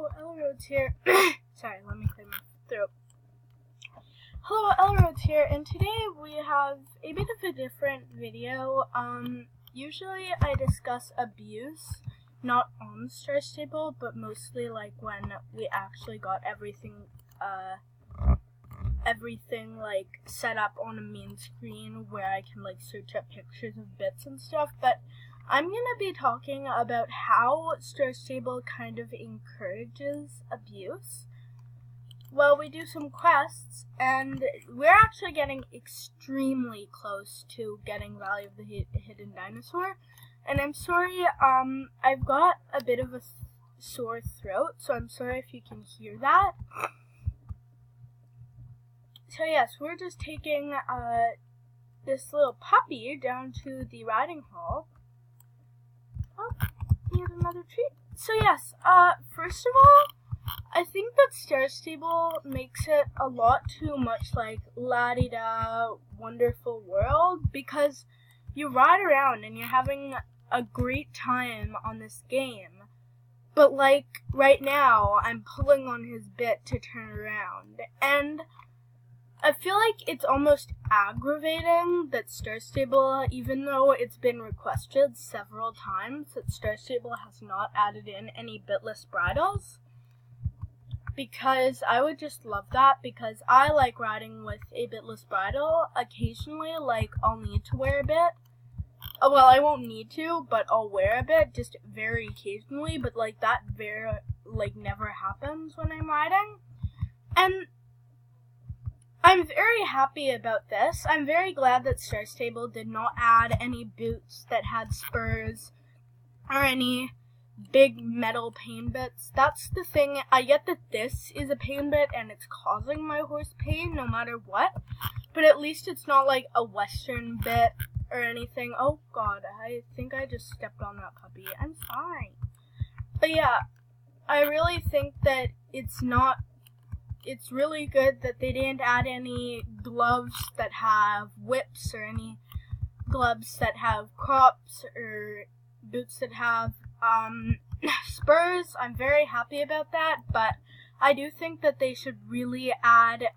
Hello, Elroads here. Sorry, let me clear my throat. Hello, Elroads here, and today we have a bit of a different video. Usually I discuss abuse, not on Star Stable, but mostly like when we actually got everything like set up on a main screen where I can like search up pictures of bits and stuff, but I'm going to be talking about how Star Stable kind of encourages abuse. Well, we do some quests, and we're actually getting extremely close to getting Valley of the Hidden Dinosaur. And I'm sorry, I've got a bit of a sore throat, so I'm sorry if you can hear that. So yes, we're just taking this little puppy down to the riding hall. Oh, here's another treat. So yes, first of all, I think that Star Stable makes it a lot too much like la-di-da wonderful world, because you ride around and you're having a great time on this game. But like right now, I'm pulling on his bit to turn around, and I feel like it's almost aggravating that Star Stable, even though it's been requested several times, that Star Stable has not added in any bitless bridles. Because I would just love that, because I like riding with a bitless bridle. Occasionally, like, I'll need to wear a bit. Well, I won't need to, but I'll wear a bit, just very occasionally, but like that never happens when I'm riding. And I'm very happy about this. I'm very glad that Star Stable did not add any boots that had spurs or any big metal pain bits. That's the thing. I get that this is a pain bit and it's causing my horse pain no matter what, but at least it's not like a Western bit or anything. Oh god, I think I just stepped on that puppy. I'm fine. But yeah, I really think that it's really good that they didn't add any gloves that have whips or any gloves that have crops or boots that have spurs. I'm very happy about that, but I do think that they should really add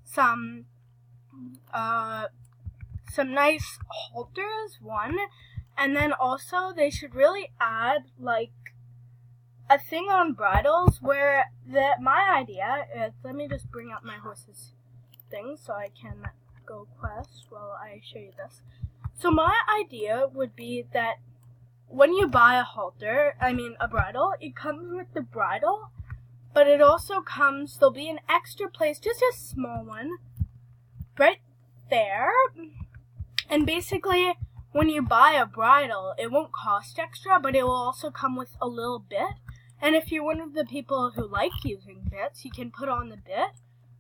some nice halters, one, and then also they should really add like a thing on bridles where my idea is, let me just bring up my horse's thing so I can go quest while I show you this. So my idea would be that when you buy a bridle, it comes with the bridle, but it also comes, there'll be an extra place, just a small one, right there, and basically when you buy a bridle, it won't cost extra, but it will also come with a little bit. And if you're one of the people who like using bits, you can put on the bit,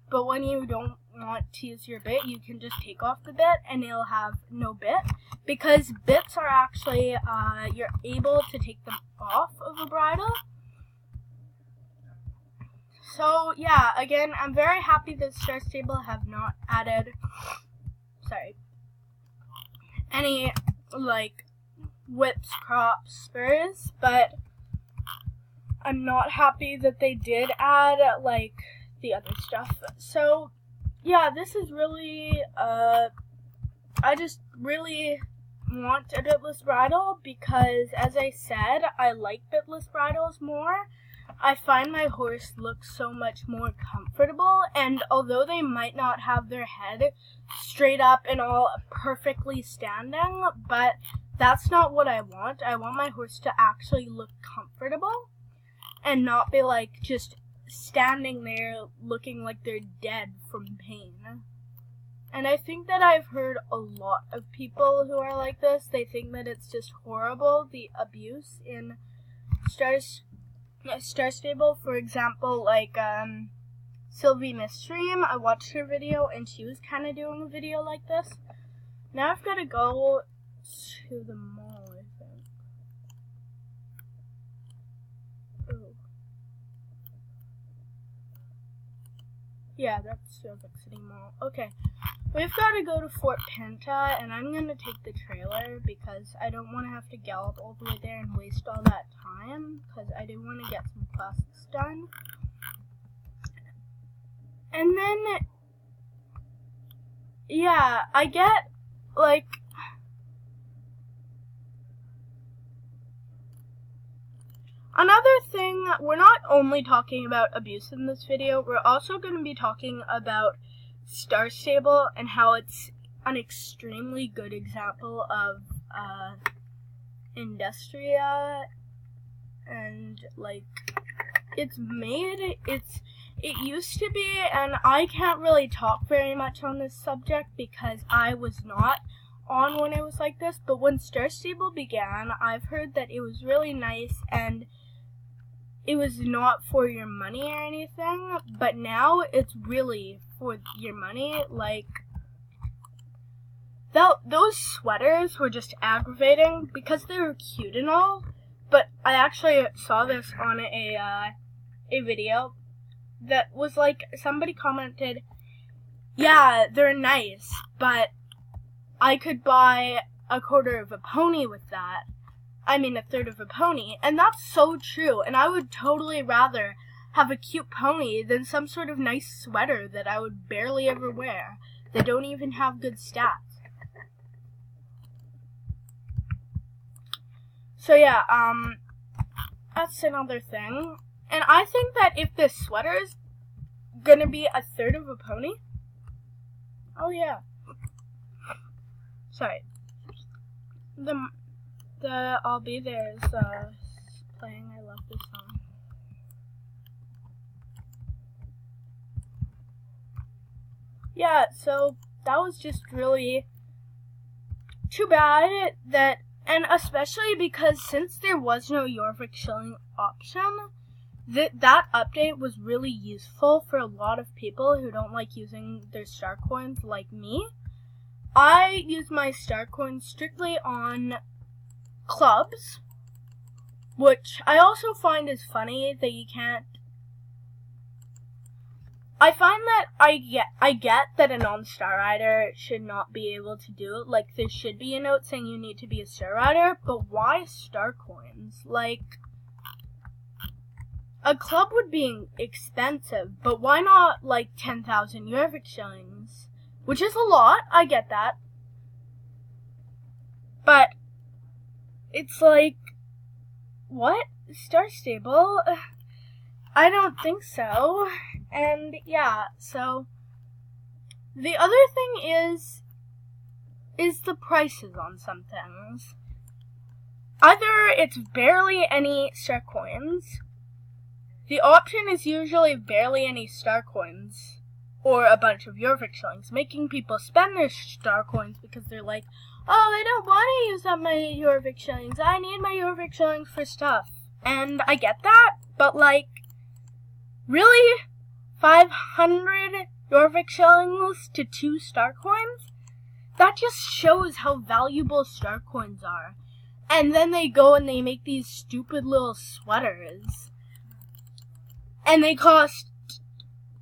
but when you don't want to use your bit, you can just take off the bit and it'll have no bit, because bits are actually, you're able to take them off of a bridle. So yeah, again, I'm very happy that Star Stable have not added, any, like, whips, crops, spurs, but I'm not happy that they did add, like, the other stuff. So, yeah, this is really, I just really want a bitless bridle because, as I said, I like bitless bridles more. I find my horse looks so much more comfortable, and although they might not have their head straight up and all perfectly standing, but that's not what I want. I want my horse to actually look comfortable and not be like just standing there looking like they're dead from pain. And I think that I've heard a lot of people who are like this. They think that it's just horrible, the abuse in Star Stable. For example, like Sylvie Misstream, I watched her video and she was kind of doing a video like this. Now I've got to go to the mall, I think. Ooh. Yeah, that's Silver City Mall. Okay. we've got to go to Fort Penta, and I'm going to take the trailer because I don't want to have to gallop all the way there and waste all that time, because I do want to get some quests done. And then, yeah, I get, like, another thing, we're not only talking about abuse in this video, we're also going to be talking about Star Stable and how it's an extremely good example of Industria, and like it used to be, and I can't really talk very much on this subject because I was not on when it was like this, but when Star Stable began, I've heard that it was really nice and it was not for your money or anything, but now it's really for your money. Like, those sweaters were just aggravating because they were cute and all, but I actually saw this on a video that was like, somebody commented, yeah, they're nice, but I could buy a quarter of a pony with that. I mean, a third of a pony, and that's so true, and I would totally rather have a cute pony than some sort of nice sweater that I would barely ever wear, that don't even have good stats. So yeah, that's another thing, and I think that if this sweater is gonna be a third of a pony, oh yeah, sorry, the I'll Be There is playing. I love this song. Yeah, so that was just really too bad that, and especially because since there was no Jorvik shilling option, that update was really useful for a lot of people who don't like using their star coins like me. I use my star coins strictly on clubs, which I also find is funny that you can't. I find that I get that a non-star rider should not be able to do it. Like, there should be a note saying you need to be a star rider, but why star coins? Like, a club would be expensive, but why not like 10,000 Jorvik shillings? Which is a lot, I get that. But it's like, what? Star Stable? I don't think so. And yeah, so the other thing is the prices on some things. Either it's barely any star coins, the option is usually barely any star coins, or a bunch of Jorvik shillings, making people spend their star coins because they're like, oh, I don't want to use up my Jorvik shillings. I need my Jorvik shillings for stuff. And I get that, but like, really? 500 Jorvik shillings to 2 star coins? That just shows how valuable star coins are. And then they go and they make these stupid little sweaters. And they cost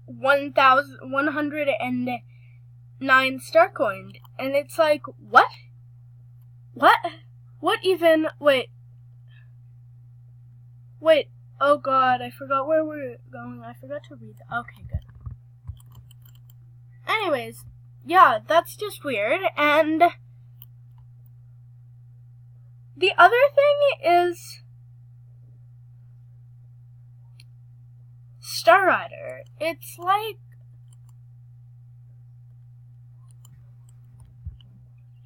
1,109 star coins. And it's like, what? What? What even? Wait, oh god, I forgot where we're going. I forgot to read that. Okay, good. Anyways, yeah, that's just weird. And the other thing is Star Rider. It's like,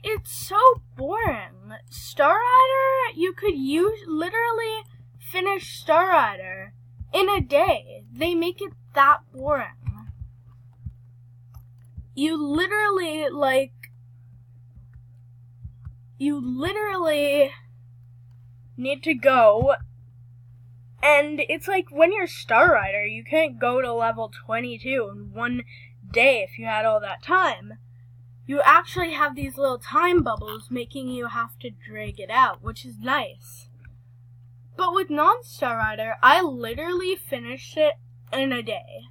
it's so boring. Star Rider, you could literally finish Star Rider in a day. They make it that boring. You literally need to go, and it's like when you're Star Rider, you can't go to level 22 in one day if you had all that time. You actually have these little time bubbles making you have to drag it out, which is nice. But with non-Star Rider, I literally finished it in a day.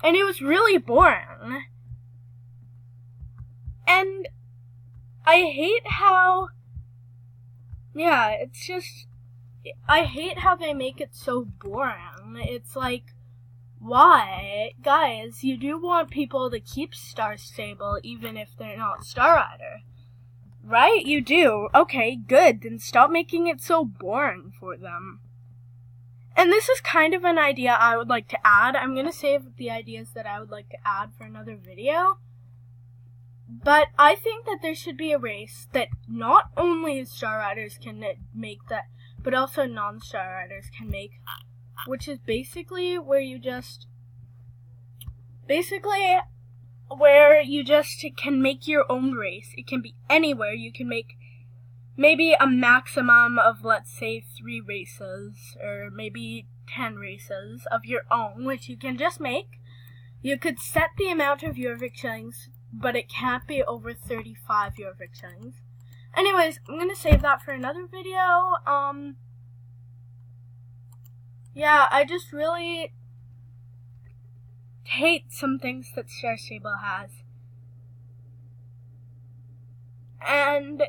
And it was really boring. And I hate how, yeah, it's just, I hate how they make it so boring. It's like, why? Guys, you do want people to keep Star Stable even if they're not Star Rider. Right? You do. Okay, good. Then stop making it so boring for them. And this is kind of an idea I would like to add. I'm going to save the ideas that I would like to add for another video. But I think that there should be a race that not only Star Riders can make that, but also non-Star Riders can make, which is basically where you just can make your own race. It can be anywhere. You can make maybe a maximum of, let's say, 3 races, or maybe 10 races of your own, which you can just make. You could set the amount of Jorvik shillings, but it can't be over 35 Jorvik shillings. Anyways, I'm gonna save that for another video. Yeah, I just really hate some things that Star Stable has. And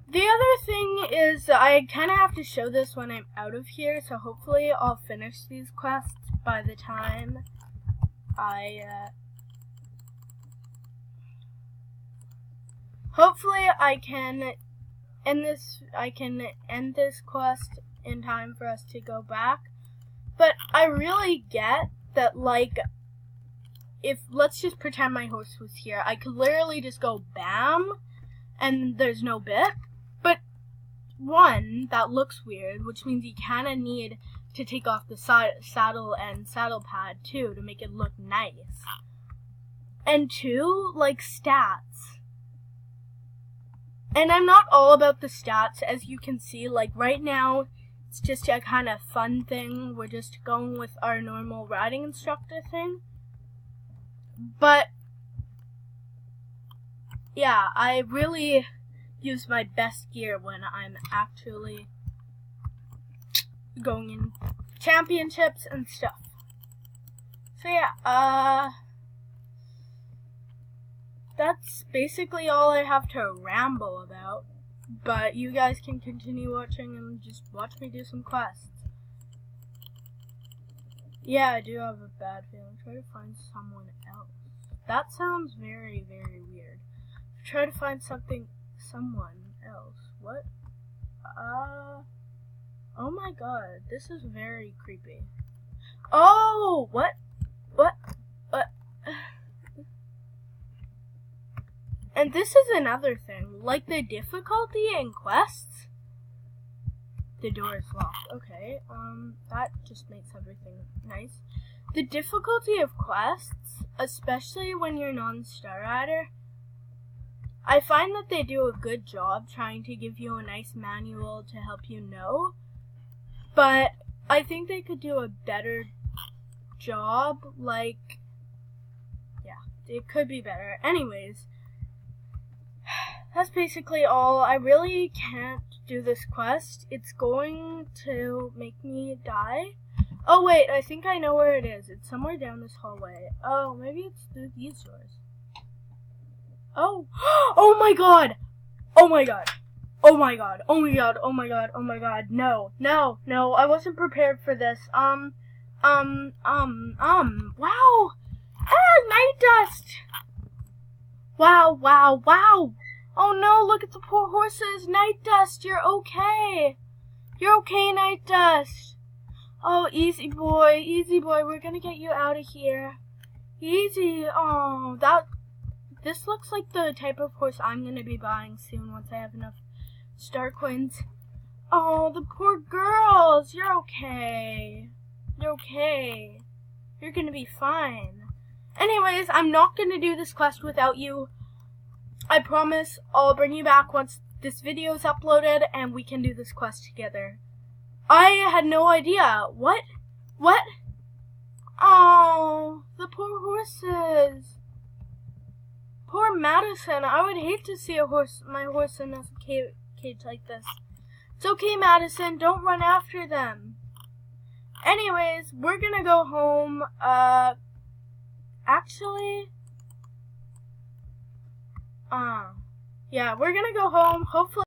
the other thing is, I kind of have to show this when I'm out of here, so hopefully I'll finish these quests by the time hopefully I can end this quest in time for us to go back. But I really get that, like, if, let's just pretend my horse was here, I could literally just go bam, and there's no bit. But, one, that looks weird, which means you kind of need to take off the saddle and saddle pad, too, to make it look nice. And 2, like, stats. And I'm not all about the stats, as you can see. Like, right now, it's just a kind of fun thing. We're just going with our normal riding instructor thing. But, yeah, I really use my best gear when I'm actually going in championships and stuff. So, yeah, that's basically all I have to ramble about. But you guys can continue watching and just watch me do some quests. Yeah, I do have a bad feeling. Try to find someone else. That sounds very, very weird. Try to find someone else. What? Oh my god, this is very creepy. Oh, what? And this is another thing, like the difficulty in quests. The door is locked. Okay, that just makes everything nice. The difficulty of quests, especially when you're non-Star Rider, I find that they do a good job trying to give you a nice manual to help you know, but I think they could do a better job, like, yeah, it could be better. Anyways, that's basically all. I really can't do this quest. It's going to make me die. Oh wait, I think I know where it is. It's somewhere down this hallway. Oh, maybe it's through these doors. Oh, oh my god! Oh my god! Oh my god! Oh my god! Oh my god! Oh my god! No, no, no! I wasn't prepared for this. Wow! Ah, night dust! Wow! Wow! Wow! Oh no! Look at the poor horses! Night dust! You're okay! You're okay, Night dust! Oh, easy boy! Easy boy! We're gonna get you out of here. Easy! Oh, this looks like the type of horse I'm going to be buying soon once I have enough star coins. Oh, the poor girls. You're okay. You're okay. You're going to be fine. Anyways, I'm not going to do this quest without you. I promise I'll bring you back once this video is uploaded and we can do this quest together. I had no idea. What? What? Oh, the poor horses. Poor Madison. I would hate to see my horse in a cage like this. It's okay, Madison. Don't run after them. Anyways, we're gonna go home. Actually, yeah, we're gonna go home. Hopefully.